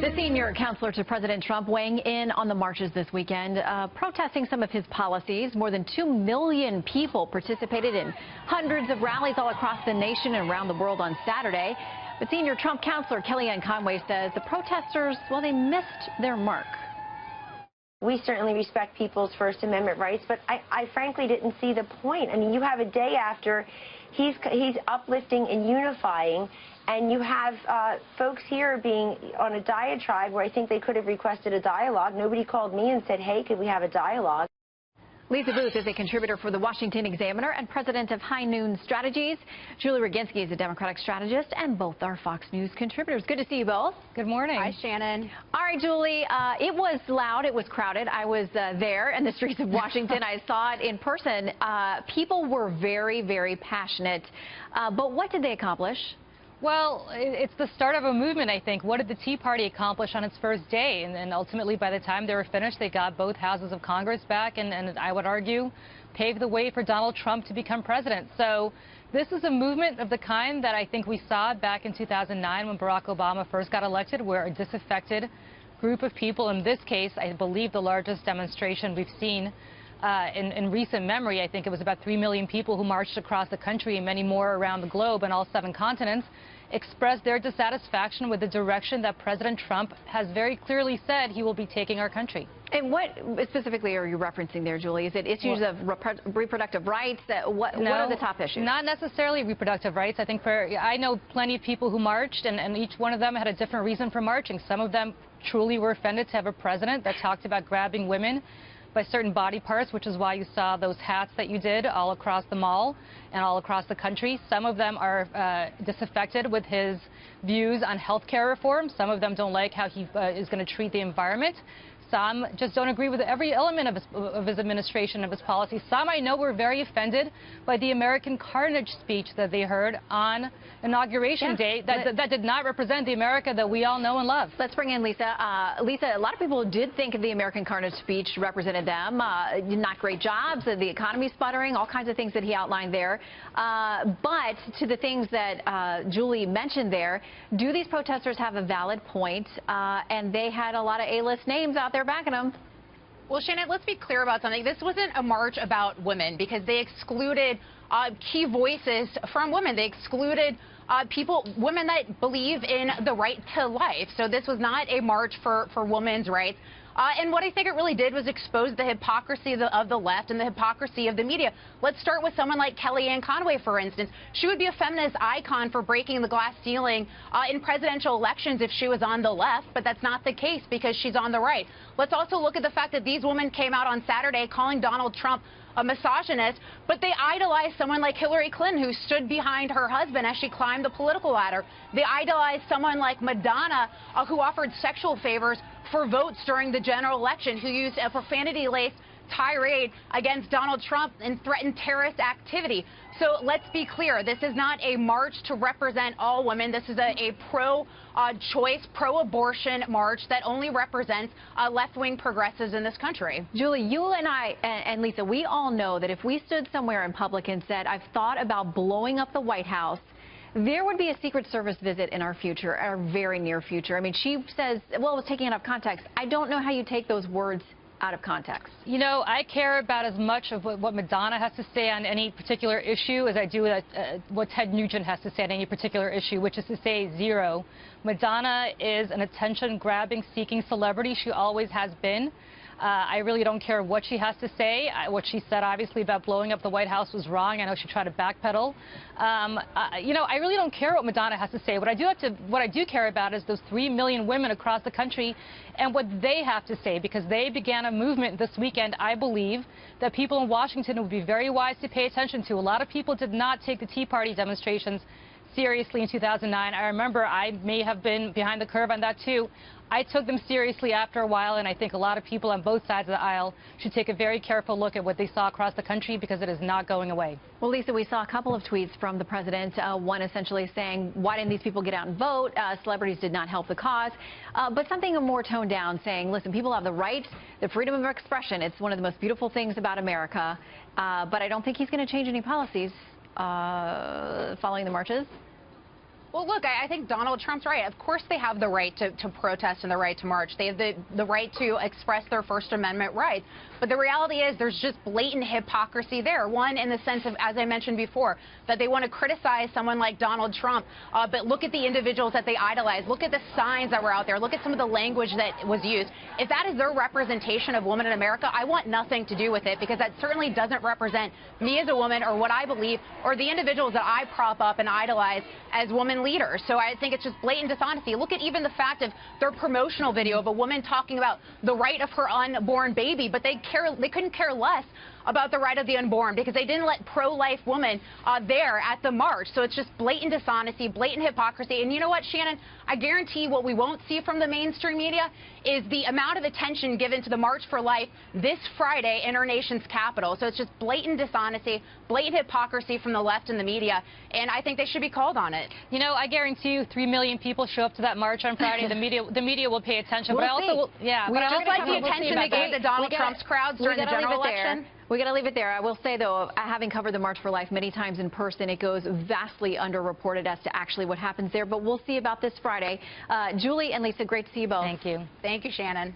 The senior counselor to President Trump weighing in on the marches this weekend, protesting some of his policies. More than 2 million people participated in hundreds of rallies all across the nation and around the world on Saturday. But senior Trump counselor Kellyanne Conway says the protesters, well, they missed their mark. We certainly respect people's First Amendment rights, but I frankly didn't see the point. I mean, you have a day after he's uplifting and unifying, and you have folks here being on a diatribe where I think they could have requested a dialogue. Nobody called me and said, hey, could we have a dialogue? Lisa Boothe is a contributor for the Washington Examiner and president of High Noon Strategies. Julie Roginsky is a Democratic strategist, and both are Fox News contributors. Good to see you both. Good morning. Hi, Shannon. All right, Julie, it was loud. It was crowded. I was there in the streets of Washington. I saw it in person. People were very, very passionate. But what did they accomplish? Well, it's the start of a movement, I think. What did the Tea Party accomplish on its first day? And ultimately, by the time they were finished, they got both houses of Congress back and I would argue, paved the way for Donald Trump to become president. So this is a movement of the kind that I think we saw back in 2009 when Barack Obama first got elected, where a disaffected group of people, in this case, I believe the largest demonstration we've seen in recent memory. I think it was about 3 million people who marched across the country and many more around the globe and all 7 continents, expressed their dissatisfaction with the direction that President Trump has very clearly said he will be taking our country. And what specifically are you referencing there, Julie? Is it issues of reproductive rights? What are the top issues? Not necessarily reproductive rights. I think I know plenty of people who marched, and each one of them had a different reason for marching. Some of them truly were offended to have a president that talked about grabbing women by certain body parts, which is why you saw those hats that you did all across the mall and all across the country. Some of them are disaffected with his views on health care reform. Some of them don't like how he is going to treat the environment. Some just don't agree with every element of his administration, of his policy. Some I know were very offended by the American carnage speech that they heard on Inauguration Day that did not represent the America that we all know and love. Let's bring in Lisa. Lisa, a lot of people did think the American carnage speech represented them. Not great jobs, the economy sputtering, all kinds of things that he outlined there. But to the things that Julie mentioned there, do these protesters have a valid point? And they had a lot of A-list names out there backing them. Well, Shannon, let's be clear about something. This wasn't a march about women because they excluded key voices from women. They excluded women that believe in the right to life. So this was not a march for women's rights. And what I think it really did was expose the hypocrisy of the left and the hypocrisy of the media. Let's start with someone like Kellyanne Conway, for instance. She would be a feminist icon for breaking the glass ceiling in presidential elections if she was on the left, but that's not the case because she's on the right. Let's also look at the fact that these women came out on Saturday calling Donald Trump a misogynist, but they idolized someone like Hillary Clinton, who stood behind her husband as she climbed the political ladder. They idolized someone like Madonna, who offered sexual favors for votes during the general election, who used a profanity-laced tirade against Donald Trump and threatened terrorist activity. So let's be clear, this is not a march to represent all women. This is a pro-choice, pro-abortion march that only represents left-wing progressives in this country. Julie, you and I and Lisa, we all know that if we stood somewhere in public and said, I've thought about blowing up the White House, there would be a Secret Service visit in our future, our very near future. I mean, she says, well, it was taken out of context. I don't know how you take those words out of context. You know, I care about as much of what Madonna has to say on any particular issue as I do what Ted Nugent has to say on any particular issue, which is to say zero. Madonna is an attention-grabbing, seeking celebrity. She always has been. I really don't care what she has to say. What she said, obviously, about blowing up the White House was wrong. I know she tried to backpedal. You know, I really don't care what Madonna has to say. What I do care about is those 3 million women across the country and what they have to say, because they began a movement this weekend, I believe, that people in Washington would be very wise to pay attention to. A lot of people did not take the Tea Party demonstrations seriously in 2009. I remember I may have been behind the curve on that, too. I took them seriously after a while, and I think a lot of people on both sides of the aisle should take a very careful look at what they saw across the country, because it is not going away. Well, Lisa, we saw a couple of tweets from the president, one essentially saying, why didn't these people get out and vote? Celebrities did not help the cause. But something more toned down, saying, listen, people have the right, the freedom of expression. It's one of the most beautiful things about America. But I don't think he's going to change any policies following the marches. Well, look, I think Donald Trump's right. Of course they have the right to protest and the right to march. They have the right to express their First Amendment rights. But the reality is there's just blatant hypocrisy there. One, in the sense of, as I mentioned before, that they want to criticize someone like Donald Trump, but look at the individuals that they idolize. Look at the signs that were out there. Look at some of the language that was used. If that is their representation of women in America, I want nothing to do with it, because that certainly doesn't represent me as a woman or what I believe or the individuals that I prop up and idolize as women leaders. So I think it's just blatant dishonesty. Look at even the fact of their promotional video of a woman talking about the right of her unborn baby, but they couldn't care less about the right of the unborn because they didn't let pro-life women there at the march. So it's just blatant dishonesty, blatant hypocrisy. And you know what, Shannon? I guarantee what we won't see from the mainstream media is the amount of attention given to the March for Life this Friday in our nation's capital. So it's just blatant dishonesty, blatant hypocrisy from the left and the media, and I think they should be called on it. You know, I guarantee you 3 million people show up to that march on Friday. The media will pay attention. We'll but I also will, yeah, but just like the attention they gave the Donald Trump's crowds during the general election. We got to leave it there. I will say, though, having covered the March for Life many times in person, it goes vastly underreported as to actually what happens there. But we'll see about this Friday. Julie and Lisa, great to see you both. Thank you. Thank you, Shannon.